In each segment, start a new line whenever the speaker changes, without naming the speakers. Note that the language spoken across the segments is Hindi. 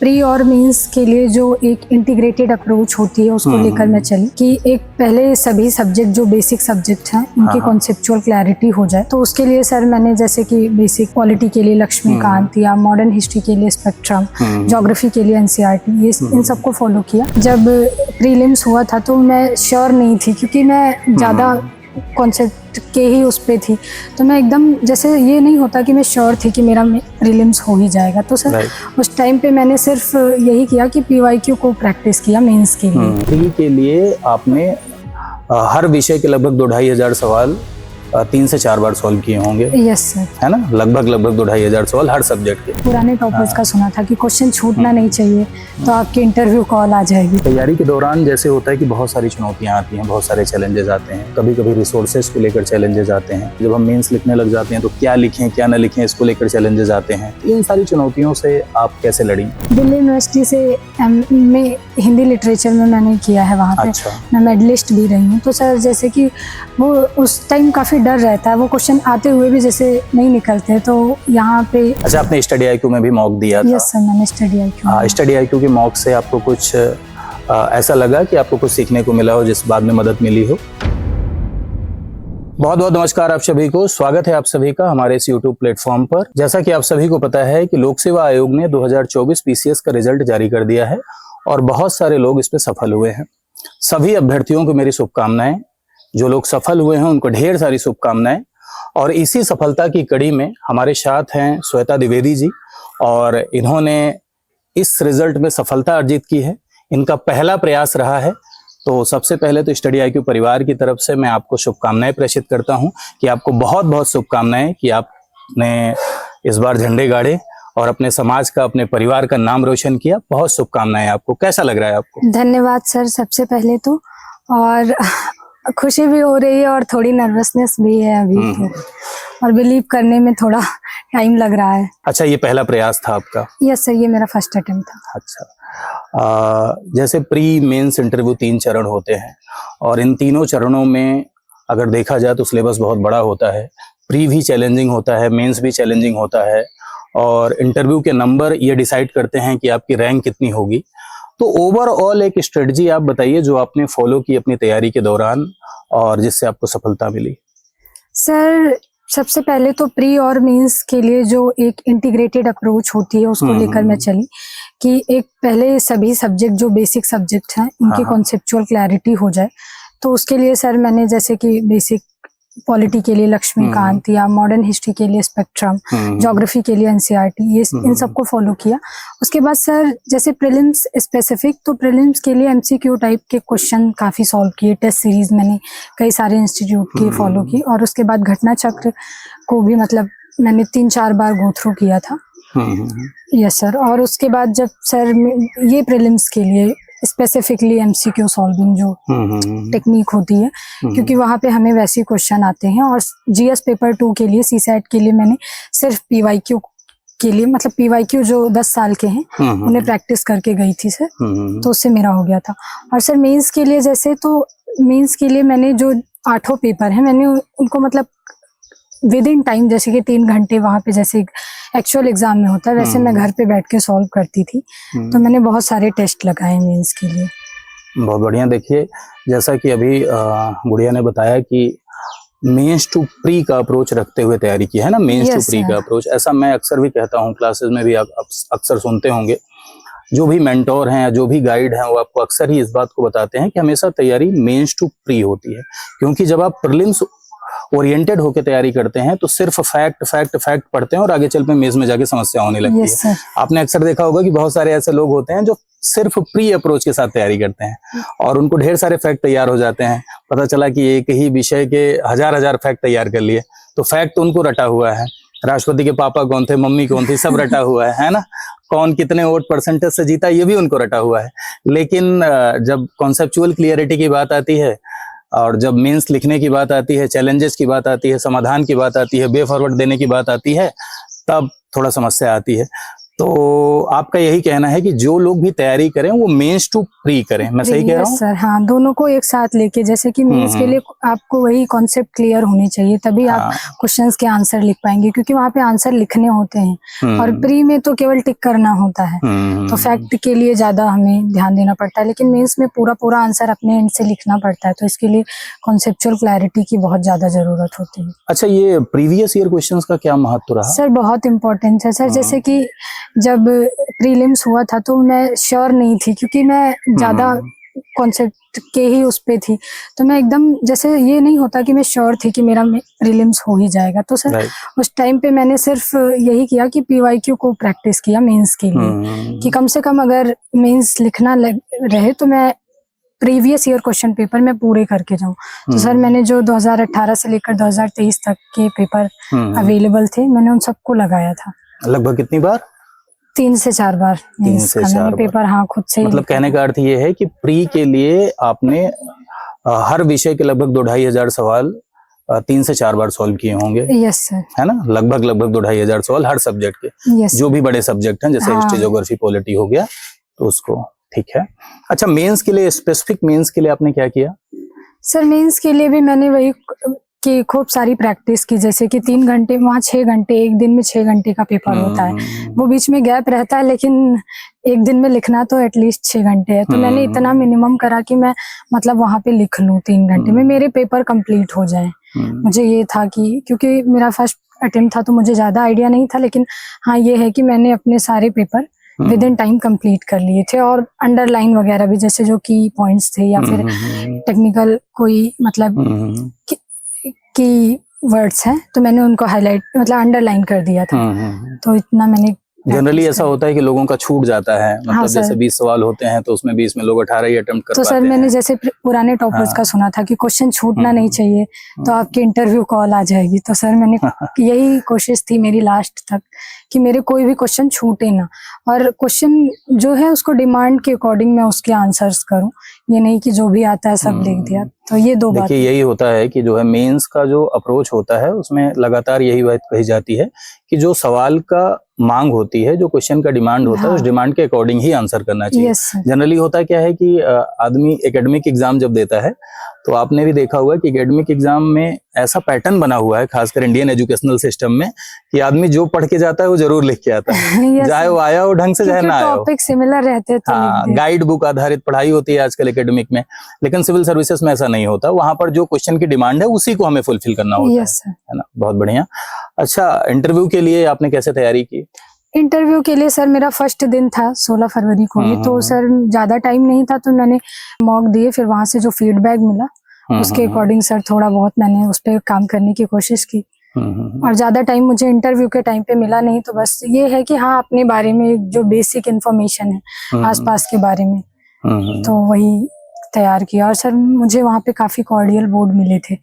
प्री और मेंस के लिए जो एक इंटीग्रेटेड अप्रोच होती है उसको लेकर मैं चली कि एक पहले सभी सब्जेक्ट जो बेसिक सब्जेक्ट हैं उनकी कॉन्सेप्चुअल क्लैरिटी हो जाए। तो उसके लिए सर मैंने जैसे कि बेसिक पॉलिटी के लिए लक्ष्मीकांत या मॉडर्न हिस्ट्री के लिए स्पेक्ट्रम, ज्योग्राफी के लिए एनसीईआरटी, ये इन सबको फॉलो किया। जब प्रीलिम्स हुआ था तो मैं श्योर नहीं थी क्योंकि मैं ज़्यादा कॉन्सेप्ट के ही उस पे थी, तो मैं एकदम जैसे ये नहीं होता कि मैं श्योर थी कि मेरा प्रीलिम्स हो ही जाएगा। तो सर उस टाइम पे मैंने सिर्फ यही किया कि पीवाईक्यू को प्रैक्टिस किया मेंस के लिए।
प्री के लिए आपने हर विषय के लगभग 2-2,500 सवाल 3 से 4 बार सॉल्व किए होंगे।
यस सर,
है ना, लगभग 2,500 सवाल हर सब्जेक्ट के।
पुराने टॉपर्स का सुना था कि क्वेश्चन छूटना नहीं चाहिए, तो आपकी इंटरव्यू कॉल आ जाएगी।
तैयारी के दौरान जैसे होता है कि बहुत सारी चुनौतियां आती हैं, बहुत सारे चैलेंजेस आते हैं, कभी कभी रिसोर्सेज को लेकर चैलेंजेस आते हैं। जब हम मेंस लिखने लग जाते हैं तो क्या लिखें क्या न लिखें, इसको लेकर चैलेंजेस आते हैं। इन सारी चुनौतियों से आप कैसे लड़ी?
दिल्ली यूनिवर्सिटी से में हिंदी लिटरेचर में मैंने किया है, वहाँ पे मैं मेडलिस्ट भी रही हूँ। तो सर जैसे कि वो उस टाइम काफ़ी डर रहता है, वो क्वेश्चन आते हुए भी जैसे नहीं निकलते, तो यहाँ पे।
अच्छा, आपने स्टडी आईक्यू में भी मॉक दिया था?
यस सर, मैंने स्टडी आईक्यू।
हाँ, स्टडी आईक्यू के मॉक से आपको कुछ ऐसा लगा कि आपको कुछ सीखने को मिला हो, जिस बाद में मदद मिली हो? बहुत बहुत नमस्कार आप सभी को, स्वागत है आप सभी का हमारे इस YouTube प्लेटफॉर्म पर। जैसा कि आप सभी को पता है कि लोक सेवा आयोग ने 2024 पीसीएस का रिजल्ट जारी कर दिया है और बहुत सारे लोग इस पे सफल हुए हैं। सभी अभ्यर्थियों को मेरी शुभकामनाएं। जो लोग सफल हुए हैं उनको ढेर सारी शुभकामनाएं। और इसी सफलता की कड़ी में हमारे साथ हैं श्वेता द्विवेदी जी, और इन्होंने इस रिजल्ट में सफलता अर्जित की है। इनका पहला प्रयास रहा है। तो सबसे पहले तो स्टडी आईक्यू परिवार की तरफ से मैं आपको शुभकामनाएं प्रेषित करता हूं कि आपको बहुत बहुत शुभकामनाएं कि आपने इस बार झंडे गाड़े और अपने समाज का, अपने परिवार का नाम रोशन किया। बहुत शुभकामनाएं आपको। कैसा लग रहा है आपको?
धन्यवाद सर, सबसे पहले तो, और खुशी भी हो रही है और थोड़ी नर्वसनेस भी है अभी तो, और बिलीव करने में थोड़ा टाइम लग रहा है।
अच्छा, ये पहला प्रयास था आपका?
यस सर, ये मेरा फर्स्ट अटेम्प्ट था।
अच्छा, जैसे प्री मेंस इंटरव्यू 3 चरण होते हैं और इन तीनों चरणों में अगर देखा जाए तो सिलेबस बहुत बड़ा होता है। प्री भी चैलेंजिंग होता है, मेंस भी चैलेंजिंग होता है, और इंटरव्यू के नंबर ये डिसाइड करते हैं कि आपकी रैंक कितनी होगी। तो ओवरऑल एक स्ट्रेटजी आप बताइए जो आपने फॉलो की अपनी तैयारी के दौरान और जिससे आपको सफलता मिली।
सर सबसे पहले तो प्री और मेंस के लिए जो एक इंटीग्रेटेड अप्रोच होती है उसको लेकर मैं चली कि एक पहले सभी सब्जेक्ट जो बेसिक सब्जेक्ट हैं उनकी कॉन्सेप्चुअल क्लैरिटी हो जाए। तो उसके लिए सर मैंने जैसे कि बेसिक पॉलिटी के लिए लक्ष्मीकांत या मॉडर्न हिस्ट्री के लिए स्पेक्ट्रम, ज्योग्राफी के लिए एनसीईआरटी, ये इन सबको फॉलो किया। उसके बाद सर जैसे प्रीलिम्स स्पेसिफिक, तो प्रीलिम्स के लिए एमसीक्यू टाइप के क्वेश्चन काफी सॉल्व किए। टेस्ट सीरीज मैंने कई सारे इंस्टीट्यूट की फॉलो की, और उसके बाद घटना चक्र को भी मतलब मैंने 3-4 बार गो थ्रू किया था। यस सर, और उसके बाद जब सर ये प्रीलिम्स के लिए स्पेसिफिकली एमसीक्यू सॉल्विंग जो टेक्निक होती है, क्योंकि वहाँ पे हमें वैसे क्वेश्चन आते हैं। और जीएस पेपर 2 के लिए सीसैट के लिए मैंने सिर्फ पीवाईक्यू के लिए, मतलब पीवाईक्यू जो 10 साल के हैं उन्हें प्रैक्टिस करके गई थी सर, तो उससे मेरा हो गया था। और सर मेंस के लिए जैसे, तो मेंस के लिए मैंने जो 8 पेपर हैं मैंने उनको मतलब विद इन टाइम, जैसे कि 3 घंटे वहाँ पे जैसे एक्चुअल एग्जाम में होता है वैसे मैं घर पे बैठ के सॉल्व करती थी। तो मैंने बहुत सारे टेस्ट लगाए मेंस के लिए।
बहुत बढ़िया। देखिए, जैसा कि अभी गुड़िया ने बताया कि मेंस टू प्री का अप्रोच रखते हुए तैयारी की है ना, मेंस टू प्री का अप्रोच। ऐसा मैं अक्सर भी कहता हूँ, क्लासेस में भी आप अक्सर सुनते होंगे। जो भी मेंटोर हैं, जो भी गाइड हैं, वो आपको अक्सर ही इस बात को बताते हैं कि हमेशा तैयारी मेंस टू प्री होती है। क्योंकि जब आप प्रीलिम्स ओरिएंटेड होकर तैयारी करते हैं तो सिर्फ फैक्ट पढ़ते हैं और आगे चल पे मेंस में जाके समस्या होने लगती है। आपने अक्सर देखा होगा कि बहुत सारे ऐसे लोग होते हैं जो सिर्फ प्री अप्रोच के साथ तैयारी करते हैं और उनको ढेर सारे फैक्ट तैयार हो जाते हैं। पता चला कि एक ही विषय के हजार फैक्ट तैयार कर लिए, तो फैक्ट तो उनको रटा हुआ है। राष्ट्रपति के पापा कौन थे, मम्मी कौन थी, सब रटा हुआ है ना। कौन कितने वोट परसेंटेज से जीता, ये भी उनको रटा हुआ है। लेकिन जब कॉन्सेप्चुअल क्लियरिटी की बात आती है और जब मेंस लिखने की बात आती है, चैलेंजेस की बात आती है, समाधान की बात आती है, वे फॉरवर्ड देने की बात आती है, तब थोड़ा समस्या आती है। तो आपका यही कहना है कि जो लोग भी तैयारी करें वो मेंस टू प्री करें, मैं सही कह रहा हूँ?
सर हाँ, दोनों को एक साथ लेके, जैसे कि मेंस के लिए आपको वही कॉन्सेप्ट क्लियर होनी चाहिए, तभी आप क्वेश्चंस के आंसर लिख पाएंगे, क्योंकि वहाँ पे आंसर लिखने होते हैं और प्री में तो केवल टिक करना होता है, तो फैक्ट के लिए ज्यादा हमें ध्यान देना पड़ता है, लेकिन मेंस में पूरा पूरा आंसर अपने एंड से लिखना पड़ता है, तो इसके लिए कॉन्सेप्चुअल क्लैरिटी की बहुत ज्यादा जरूरत होती है।
अच्छा, ये प्रीवियस ईयर क्वेश्चंस का क्या महत्व रहा?
सर बहुत इम्पोर्टेंट है सर, जैसे कि जब प्रीलिम्स हुआ था तो मैं श्योर नहीं थी, क्योंकि मैं ज्यादा कॉन्सेप्ट के ही उस पे थी, तो मैं एकदम, जैसे ये नहीं होता कि मैं श्योर थी कि मेरा प्रीलिम्स हो ही जाएगा, तो सर उस टाइम पे मैंने सिर्फ यही किया कि पीवाईक्यू को प्रैक्टिस किया मेंस के लिए, कि कम से कम अगर मेंस लिखना रहे तो मैं प्रीवियस ईयर क्वेश्चन पेपर में पूरे करके जाऊं। तो सर मैंने जो 2018 से लेकर 2023 तक के पेपर अवेलेबल थे, मैंने उन सबको लगाया था।
लगभग कितनी बार?
3 से 4 बार।
3 से 4
पेपर हाँ खुद से।
मतलब कहने का अर्थ ये है कि प्री के लिए आपने हर विषय के लगभग 2-2,500 सवाल 3 से 4 बार सॉल्व किए होंगे।
Yes sir.
है ना, लगभग 2,500 सवाल हर सब्जेक्ट के।
यस।
जो भी बड़े सब्जेक्ट हैं, जैसे हिस्ट्री, ज्योग्राफी, पॉलिटी हो गया, तो उसको ठीक है। अच्छा, मेंस के लिए, स्पेसिफिक मेंस के लिए आपने क्या किया?
सर मेंस के लिए भी मैंने वही कि खूब सारी प्रैक्टिस की, जैसे कि 3 घंटे, वहाँ 6 घंटे, एक दिन में 6 घंटे का पेपर होता है, वो बीच में गैप रहता है, लेकिन एक दिन में लिखना तो एटलीस्ट 6 घंटे है, तो मैंने इतना मिनिमम करा कि मैं मतलब वहाँ पे लिख लूँ 3 घंटे में, मेरे पेपर कंप्लीट हो जाए। मुझे ये था कि क्योंकि मेरा फर्स्ट अटेम्प्ट था तो मुझे ज्यादा आइडिया नहीं था, लेकिन हाँ ये है कि मैंने अपने सारे paper with in time complete कर लिए थे, और अंडरलाइन वगैरह भी, जैसे जो की पॉइंट्स थे या फिर टेक्निकल कोई मतलब की वर्ड्स हैं, तो मैंने उनको हाईलाइट मतलब अंडरलाइन कर दिया था। तो इतना मैंने
जनरली ऐसा होता है कि लोगों का छूट जाता है, मतलब हाँ, जैसे 20 सवाल होते हैं तो उसमें 20 में लोग 18 ही अटेम्प्ट कर पाते हैं।
तो सर मैंने जैसे पुराने टॉपर्स का सुना था कि क्वेश्चन छूटना नहीं चाहिए, तो आपकी इंटरव्यू कॉल आ जाएगी, तो सर मैंने यही कोशिश थी मेरी लास्ट तक कि मेरे कोई भी क्वेश्चन छूटे ना, और क्वेश्चन जो है उसको डिमांड के अकॉर्डिंग मैं उसके आंसर्स करूं, ये नहीं कि जो भी आता है सब लिख दिया। तो ये दो बात,
देखिए यही होता है कि जो है मेंस का जो अप्रोच होता है उसमें लगातार यही बात कही जाती है कि जो सवाल का मांग होती है, जो क्वेश्चन का डिमांड होता है, उस डिमांड के अकॉर्डिंग ही आंसर करना चाहिए। जनरली होता क्या है कि आदमी एकेडमिक एग्जाम जब देता है, तो आपने भी देखा हुआ कि एकेडमिक एग्जाम में ऐसा पैटर्न बना हुआ है, खासकर इंडियन एजुकेशनल सिस्टम में, कि आदमी जो पढ़ के जाता है वो जरूर लिख के आता है, चाहे वो आया हो ढंग से, चाहे ना आया हो।
टॉपिक सिमिलर रहते हैं,
हाँ, गाइड बुक आधारित पढ़ाई होती है आजकल एकेडमिक में, लेकिन सिविल सर्विसेज में ऐसा नहीं होता। वहां पर जो क्वेश्चन की डिमांड है उसी को हमें फुलफिल करना होता है ना। बहुत बढ़िया। अच्छा, इंटरव्यू के लिए आपने कैसे तैयारी की?
इंटरव्यू के लिए सर मेरा फर्स्ट दिन था 16 फरवरी को ही, तो सर ज्यादा टाइम नहीं था, तो मैंने मॉक दिए, फिर वहां से जो फीडबैक मिला उसके अकॉर्डिंग सर थोड़ा बहुत मैंने उस पर काम करने की कोशिश की, और ज्यादा टाइम मुझे इंटरव्यू के टाइम पे मिला नहीं, तो बस ये है कि हाँ अपने बारे में जो बेसिक इन्फॉर्मेशन है आसपास के बारे में, तो वही तैयार किया। और सर मुझे वहाँ पे काफी कॉर्डियल बोर्ड मिले थे।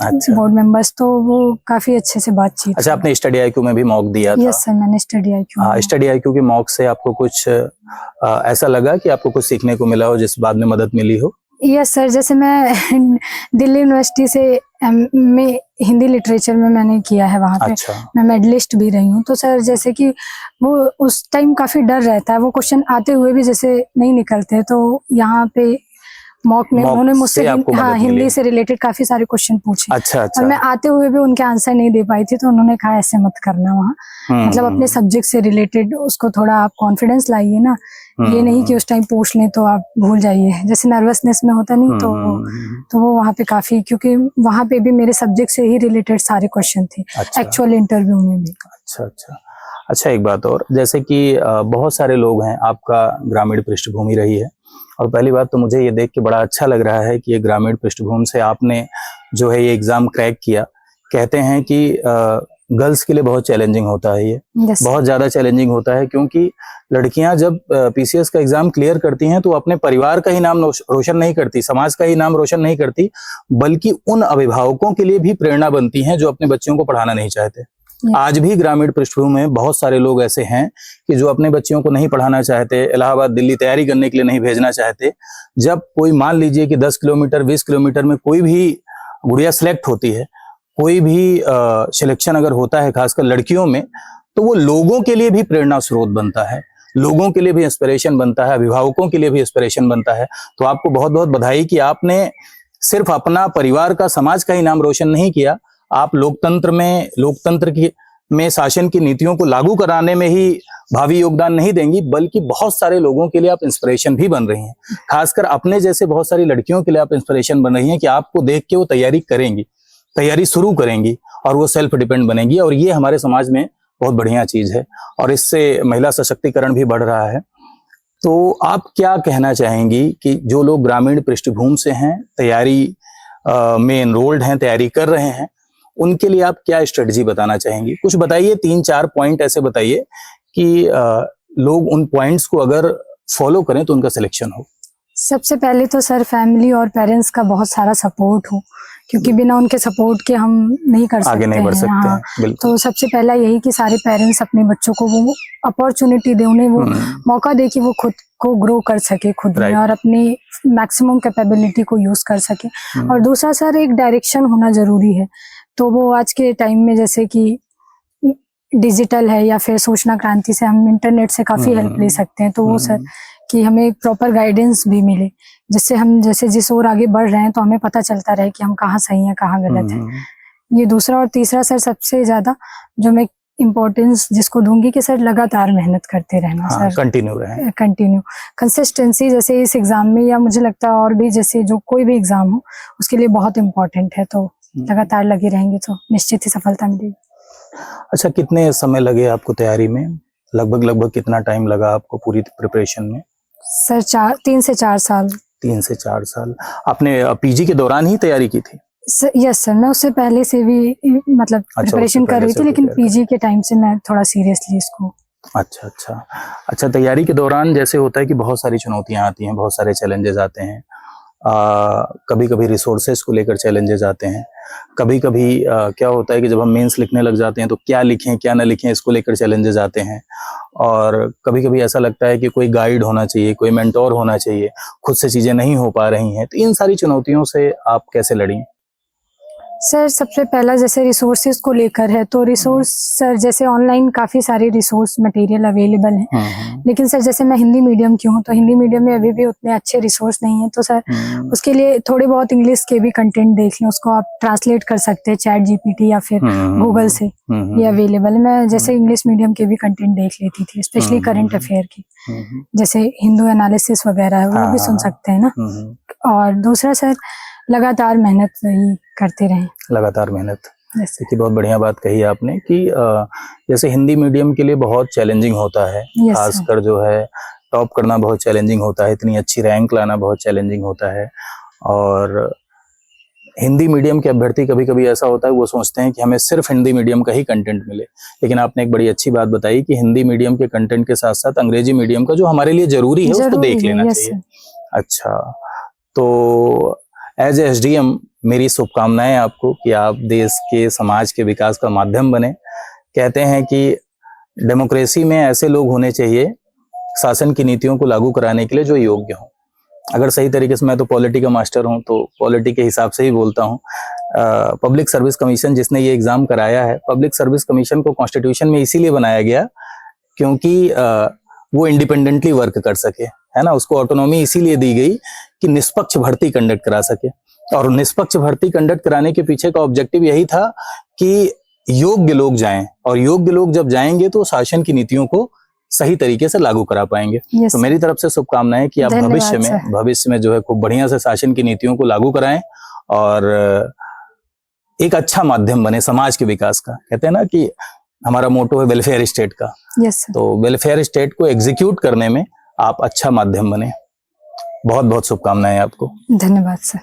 अच्छा। बोर्ड मेंबर्स, तो वो काफी अच्छे से बातचीत।
अच्छा, आपने स्टडी आईक्यू में भी मॉक दिया था?
यस सर, मैंने स्टडी आईक्यू।
हाँ, स्टडी आईक्यू के मॉक से आपको कुछ ऐसा लगा कि आपको कुछ सीखने को मिला हो, जिस बाद में मदद मिली हो?
यस सर, जैसे मैं दिल्ली यूनिवर्सिटी से में हिंदी लिटरेचर में मैंने किया है, वहाँ पे अच्छा। मैं मेडलिस्ट भी रही हूँ, तो सर जैसे कि वो उस टाइम काफी डर रहता है, वो क्वेश्चन आते हुए भी जैसे नहीं निकलते, तो यहाँ पे मॉक में उन्होंने मुझसे हाँ हिंदी से रिलेटेड काफी सारे क्वेश्चन पूछे। अच्छा। और मैं आते हुए भी उनके आंसर नहीं दे पाई थी, तो उन्होंने कहा ऐसे मत करना, वहाँ मतलब अपने सब्जेक्ट से रिलेटेड उसको थोड़ा आप कॉन्फिडेंस लाइए ना, ये नहीं कि उस टाइम पूछ लें तो आप भूल जाइए, जैसे नर्वसनेस में होता नहीं, तो वो वहाँ पे काफी, क्योंकि वहाँ पे भी मेरे सब्जेक्ट से ही रिलेटेड सारे क्वेश्चन थे एक्चुअल इंटरव्यू में भी।
अच्छा, एक बात और, जैसे कि बहुत सारे लोग हैं, आपका ग्रामीण पृष्ठभूमि रही है, और पहली बात तो मुझे ये देख के बड़ा अच्छा लग रहा है कि ये ग्रामीण पृष्ठभूमि से आपने जो है ये एग्जाम क्रैक किया। कहते हैं कि गर्ल्स के लिए बहुत चैलेंजिंग होता है, ये बहुत ज्यादा चैलेंजिंग होता है, क्योंकि लड़कियां जब पीसीएस का एग्जाम क्लियर करती हैं तो अपने परिवार का ही नाम रोशन नहीं करती, समाज का ही नाम रोशन नहीं करती, बल्कि उन अभिभावकों के लिए भी प्रेरणा बनती हैं जो अपने बच्चों को पढ़ाना नहीं चाहते। आज भी ग्रामीण पृष्ठभूमि में बहुत सारे लोग ऐसे हैं कि जो अपने बच्चियों को नहीं पढ़ाना चाहते, इलाहाबाद दिल्ली तैयारी करने के लिए नहीं भेजना चाहते। जब कोई मान लीजिए कि 10 किलोमीटर 20 किलोमीटर में कोई भी गुड़िया सिलेक्ट होती है, कोई भी सिलेक्शन अगर होता है खासकर लड़कियों में, तो वो लोगों के लिए भी प्रेरणा स्रोत बनता है, लोगों के लिए भी इंस्पिरेशन बनता है, अभिभावकों के लिए भी इंस्पिरेशन बनता है। तो आपको बहुत बहुत बधाई कि आपने सिर्फ अपना परिवार का, समाज का ही नाम रोशन नहीं किया, आप लोकतंत्र में शासन की नीतियों को लागू कराने में ही भावी योगदान नहीं देंगी, बल्कि बहुत सारे लोगों के लिए आप इंस्पिरेशन भी बन रही हैं। खासकर अपने जैसे बहुत सारी लड़कियों के लिए आप इंस्पिरेशन बन रही हैं कि आपको देख के वो तैयारी करेंगी, तैयारी शुरू करेंगी और वो सेल्फ डिपेंड बनेंगी। और ये हमारे समाज में बहुत बढ़िया चीज है और इससे महिला सशक्तिकरण भी बढ़ रहा है। तो आप क्या कहना चाहेंगी कि जो लोग ग्रामीण पृष्ठभूमि से हैं, तैयारी में एनरोल्ड हैं, तैयारी कर रहे हैं, उनके लिए आप क्या स्ट्रेटजी बताना चाहेंगी? कुछ बताइए, 3-4 पॉइंट ऐसे बताइए कि लोग उन पॉइंट्स को अगर फॉलो करें तो उनका सिलेक्शन हो।
सबसे पहले तो सर फैमिली और पेरेंट्स का बहुत सारा सपोर्ट हो, क्योंकि बिना उनके सपोर्ट के हम नहीं कर सकते,
आगे नहीं बढ़ सकते हैं। बिल्कुल।
तो सबसे पहला यही कि सारे पेरेंट्स अपने बच्चों को वो अपॉर्चुनिटी दे, उन्हें वो मौका दे कि वो खुद को ग्रो कर सके खुद में और अपनी मैक्सिमम कैपेबिलिटी को यूज कर सके। और दूसरा सर एक डायरेक्शन होना जरूरी है। तो वो आज के टाइम में जैसे कि डिजिटल है या फिर सूचना क्रांति से हम इंटरनेट से काफी हेल्प ले सकते हैं। तो वो सर कि हमें प्रॉपर गाइडेंस भी मिले, जिससे हम जैसे जिस ओर आगे बढ़ रहे हैं तो हमें पता चलता रहे कि हम कहाँ सही हैं, कहाँ गलत है। ये दूसरा। और तीसरा सर सबसे ज्यादा जो मैं इम्पोर्टेंस जिसको दूंगी कि सर लगातार मेहनत करते रहना। सर कंटिन्यू कंसिस्टेंसी, जैसे इस एग्जाम में या मुझे लगता है और भी जैसे जो कोई भी एग्जाम हो उसके लिए बहुत इम्पोर्टेंट है। तो लगातार लगे रहेंगे तो निश्चित ही सफलता मिलेगी।
अच्छा, कितने समय लगे आपको तैयारी में? लगभग कितना टाइम लगा आपको पूरी प्रिपरेशन में?
सर 3 से 4 साल।
3 से 4 साल। आपने पीजी के दौरान ही तैयारी की थी?
यस सर, मैं उससे पहले से भी मतलब प्रिपरेशन कर रही थी, लेकिन पीजी के टाइम से मैं थोड़ा सीरियसली इसको।
अच्छा, तैयारी के दौरान जैसे होता है कि बहुत सारी चुनौतियां आती हैं, बहुत सारे चैलेंजेस आते हैं। कभी कभी रिसोर्सेज को लेकर चैलेंजेस आते हैं, कभी कभी क्या होता है कि जब हम मेंस लिखने लग जाते हैं तो क्या लिखें क्या ना लिखें, इसको लेकर चैलेंजेस आते हैं। और कभी कभी ऐसा लगता है कि कोई गाइड होना चाहिए, कोई मेंटोर होना चाहिए, खुद से चीजें नहीं हो पा रही हैं। तो इन सारी चुनौतियों से आप कैसे लड़ी?
सर सबसे पहला जैसे रिसोर्सेज को लेकर है, तो रिसोर्स सर जैसे ऑनलाइन काफ़ी सारे रिसोर्स मटेरियल अवेलेबल हैं, लेकिन सर जैसे मैं हिंदी मीडियम की हूँ तो हिंदी मीडियम में अभी भी उतने अच्छे रिसोर्स नहीं है। तो सर उसके लिए थोड़े बहुत इंग्लिश के भी कंटेंट देख लें, उसको आप ट्रांसलेट कर सकते हैं चैट जीपीटी या फिर गूगल से, ये अवेलेबल है। मैं जैसे इंग्लिश मीडियम के भी कंटेंट देख लेती थी, स्पेशली करंट अफेयर की, जैसे हिंदू एनालिसिस वगैरह है वो भी सुन सकते हैं ना। और दूसरा सर लगातार मेहनत ही करते रहें। लगातार मेहनत,
देखिए बहुत बढ़िया बात कही आपने कि जैसे हिंदी मीडियम के लिए बहुत चैलेंजिंग होता है, खासकर जो है टॉप करना बहुत चैलेंजिंग होता है, इतनी अच्छी रैंक लाना बहुत चैलेंजिंग होता है। और हिंदी मीडियम के अभ्यर्थी कभी कभी ऐसा होता है वो सोचते हैं कि हमें सिर्फ हिंदी मीडियम का ही कंटेंट मिले, लेकिन आपने एक बड़ी अच्छी बात बताई कि हिंदी मीडियम के कंटेंट के साथ साथ अंग्रेजी मीडियम का जो हमारे लिए जरूरी है उसको देख लेना चाहिए। अच्छा, तो एज ए एसडीएम मेरी शुभकामनाएं आपको कि आप देश के समाज के विकास का माध्यम बने। कहते हैं कि डेमोक्रेसी में ऐसे लोग होने चाहिए शासन की नीतियों को लागू कराने के लिए जो योग्य हों। अगर सही तरीके से, मैं तो पॉलिटी का मास्टर हूं तो पॉलिटी के हिसाब से ही बोलता हूं। पब्लिक सर्विस कमीशन जिसने ये एग्जाम कराया है, पब्लिक सर्विस कमीशन को कॉन्स्टिट्यूशन में इसीलिए बनाया गया क्योंकि वो इंडिपेंडेंटली वर्क कर सके, है ना। उसको ऑटोनॉमी इसीलिए दी गई कि निष्पक्ष भर्ती कंडक्ट करा सके, और निष्पक्ष भर्ती कंडक्ट कराने के पीछे का ऑब्जेक्टिव यही था कि योग्य लोग जाएं, और योग्य लोग जब जाएंगे तो शासन की नीतियों को सही तरीके से लागू करा पाएंगे। तो मेरी तरफ से शुभकामनाएं कि आप भविष्य में जो है खूब बढ़िया से शासन की नीतियों को लागू कराएं और एक अच्छा माध्यम बने समाज के विकास का। कहते हैं ना कि हमारा मोटो है वेलफेयर स्टेट का, तो वेलफेयर स्टेट को एग्जीक्यूट करने में आप अच्छा माध्यम बने। बहुत बहुत शुभकामनाएं आपको।
धन्यवाद सर।